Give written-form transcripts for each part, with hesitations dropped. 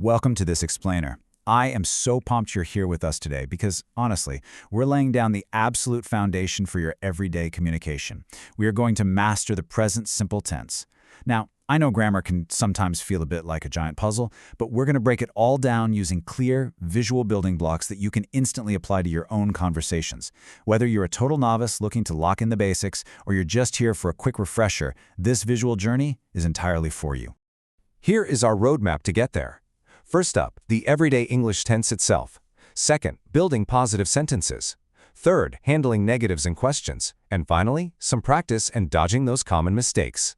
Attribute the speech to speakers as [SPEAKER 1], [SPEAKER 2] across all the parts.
[SPEAKER 1] Welcome to this explainer. I am so pumped you're here with us today because, honestly, we're laying down the absolute foundation for your everyday communication. We are going to master the present simple tense. Now, I know grammar can sometimes feel a bit like a giant puzzle, but we're going to break it all down using clear, visual building blocks that you can instantly apply to your own conversations. Whether you're a total novice looking to lock in the basics or you're just here for a quick refresher, this visual journey is entirely for you.
[SPEAKER 2] Here is our roadmap to get there. First up, the everyday English tense itself. Second, building positive sentences. Third, handling negatives and questions. And finally, some practice and dodging those common mistakes.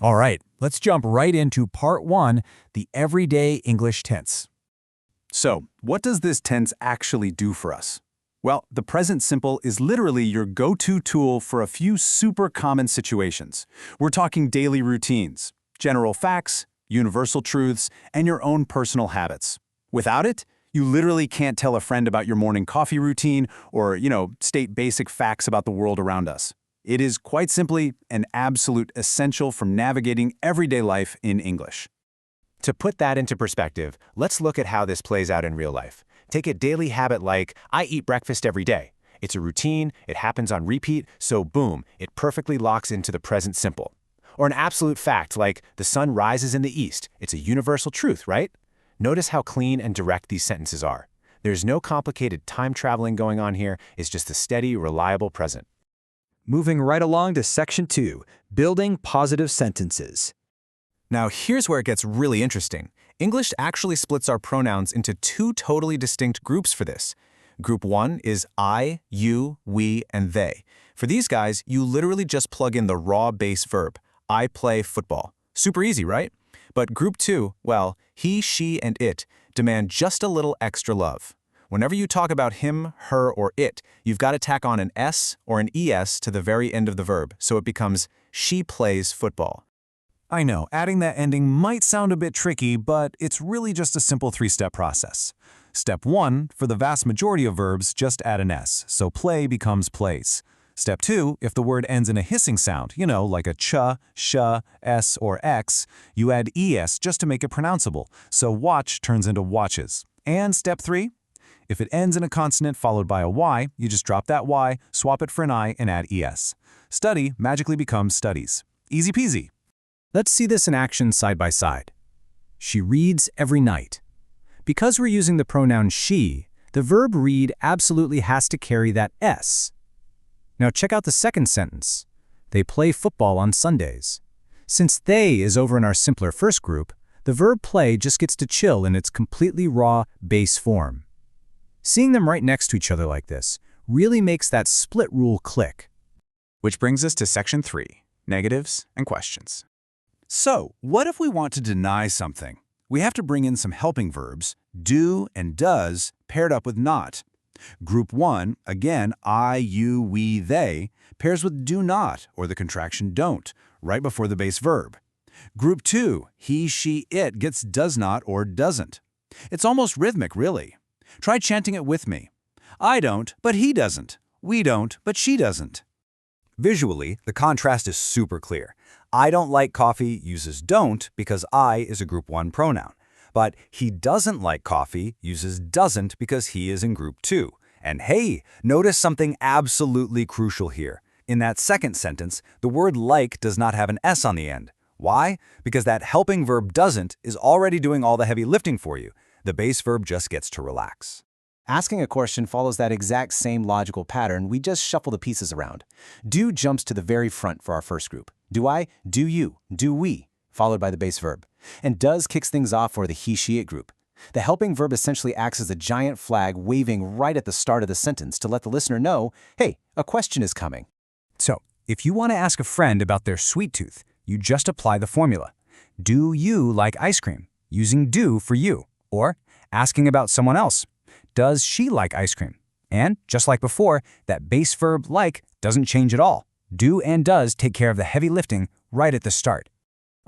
[SPEAKER 3] All right, let's jump right into part 1, the everyday English tense.
[SPEAKER 4] So, what does this tense actually do for us? Well, the present simple is literally your go-to tool for a few super common situations. We're talking daily routines, general facts, universal truths, and your own personal habits. Without it, you literally can't tell a friend about your morning coffee routine or, state basic facts about the world around us. It is quite simply an absolute essential for navigating everyday life in English.
[SPEAKER 5] To put that into perspective, let's look at how this plays out in real life. Take a daily habit like, I eat breakfast every day. It's a routine, it happens on repeat, so boom, it perfectly locks into the present simple. Or an absolute fact like, the sun rises in the east. It's a universal truth, right? Notice how clean and direct these sentences are. There's no complicated time traveling going on here, it's just a steady, reliable present.
[SPEAKER 3] Moving right along to section 2, building positive sentences.
[SPEAKER 4] Now, here's where it gets really interesting. English actually splits our pronouns into two totally distinct groups for this. Group 1 is I, you, we, and they. For these guys, you literally just plug in the raw base verb. I play football. Super easy, right? But group 2, well, he, she, and it demand just a little extra love. Whenever you talk about him, her, or it, you've got to tack on an S or an ES to the very end of the verb, so it becomes she plays football.
[SPEAKER 3] I know, adding that ending might sound a bit tricky, but it's really just a simple 3-step process. Step 1, for the vast majority of verbs, just add an S, so play becomes plays. Step 2, if the word ends in a hissing sound, like a ch, sh, s, or x, you add es just to make it pronounceable, so watch turns into watches. And step 3, if it ends in a consonant followed by a y, you just drop that y, swap it for an I, and add es. Study magically becomes studies. Easy peasy.
[SPEAKER 1] Let's see this in action side by side. She reads every night. Because we're using the pronoun she, the verb read absolutely has to carry that s. Now check out the second sentence. They play football on Sundays. Since they is over in our simpler first group, the verb play just gets to chill in its completely raw base form. Seeing them right next to each other like this really makes that split rule click.
[SPEAKER 4] Which brings us to section 3, negatives and questions. So, what if we want to deny something? We have to bring in some helping verbs, do and does, paired up with not. Group 1, again, I, you, we, they, pairs with do not, or the contraction don't, right before the base verb. Group 2, he, she, it gets does not or doesn't. It's almost rhythmic, really. Try chanting it with me. I don't, but he doesn't. We don't, but she doesn't.
[SPEAKER 2] Visually, the contrast is super clear. I don't like coffee uses don't because I is a group 1 pronoun. But he doesn't like coffee uses doesn't because he is in group 2. And hey, notice something absolutely crucial here. In that second sentence, the word like does not have an S on the end. Why? Because that helping verb doesn't is already doing all the heavy lifting for you. The base verb just gets to relax.
[SPEAKER 5] Asking a question follows that exact same logical pattern, we just shuffle the pieces around. Do jumps to the very front for our first group. Do I, do you, do we, followed by the base verb. And does kicks things off for the he, she, it group. The helping verb essentially acts as a giant flag waving right at the start of the sentence to let the listener know, hey, a question is coming.
[SPEAKER 1] So, if you want to ask a friend about their sweet tooth, you just apply the formula. Do you like ice cream? Using do for you. Or asking about someone else. Does she like ice cream? And, just like before, that base verb like doesn't change at all. Do and does take care of the heavy lifting right at the start.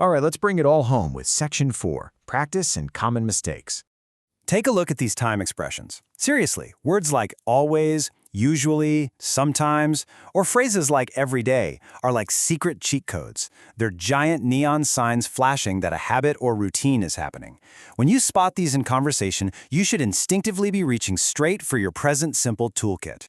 [SPEAKER 3] All right, let's bring it all home with section 4, practice and common mistakes.
[SPEAKER 4] Take a look at these time expressions. Seriously, words like always,
[SPEAKER 2] Usually, sometimes, or phrases like every day are like secret cheat codes. They're giant neon signs flashing that a habit or routine is happening. When you spot these in conversation, you should instinctively be reaching straight for your present simple toolkit.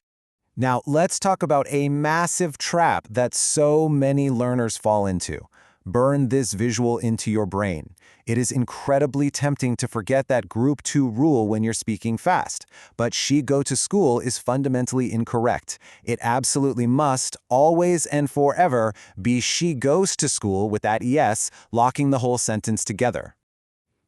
[SPEAKER 3] Now, let's talk about a massive trap that so many learners fall into. Burn this visual into your brain. It is incredibly tempting to forget that Group 2 rule when you're speaking fast, but she go to school is fundamentally incorrect. It absolutely must, always and forever, be she goes to school with that ES, locking the whole sentence together.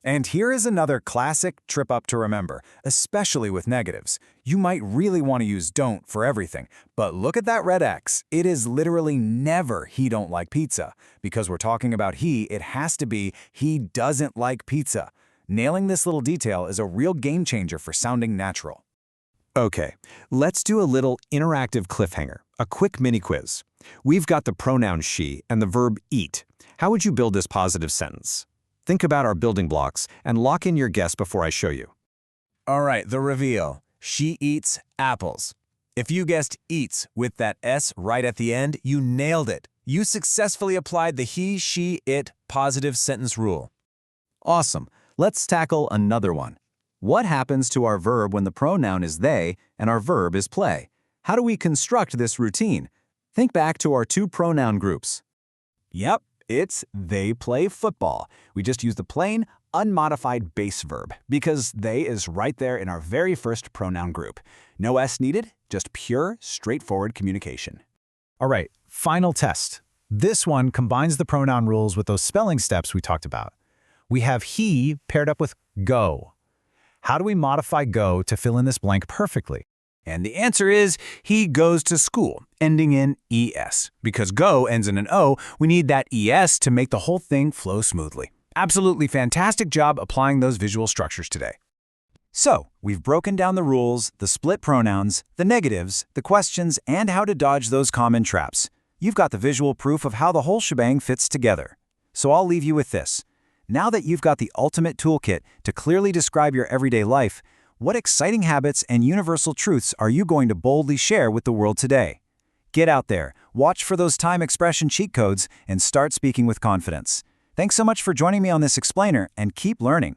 [SPEAKER 1] And here is another classic trip-up to remember, especially with negatives. You might really want to use don't for everything, but look at that red X. It is literally never he don't like pizza. Because we're talking about he, it has to be he doesn't like pizza. Nailing this little detail is a real game changer for sounding natural.
[SPEAKER 3] Okay, let's do a little interactive cliffhanger, a quick mini quiz. We've got the pronoun she and the verb eat. How would you build this positive sentence? Think about our building blocks and lock in your guess before I show you.
[SPEAKER 1] All right, the reveal. She eats apples. If you guessed eats with that S right at the end, you nailed it. You successfully applied the he, she, it positive sentence rule.
[SPEAKER 3] Awesome. Let's tackle another one. What happens to our verb when the pronoun is they and our verb is play? How do we construct this routine? Think back to our two pronoun groups.
[SPEAKER 1] Yep, it's they play football. We just use the plain, unmodified base verb because they is right there in our very first pronoun group. No S needed, just pure, straightforward communication. All right, final test. This one combines the pronoun rules with those spelling steps we talked about. We have he paired up with go. How do we modify go to fill in this blank perfectly? And the answer is he goes to school, ending in ES. Because go ends in an O, we need that ES to make the whole thing flow smoothly. Absolutely fantastic job applying those visual structures today. So, we've broken down the rules, the split pronouns, the negatives, the questions, and how to dodge those common traps. You've got the visual proof of how the whole shebang fits together. So I'll leave you with this. Now that you've got the ultimate toolkit to clearly describe your everyday life, what exciting habits and universal truths are you going to boldly share with the world today? Get out there, watch for those time expression cheat codes, and start speaking with confidence. Thanks so much for joining me on this explainer, and keep learning.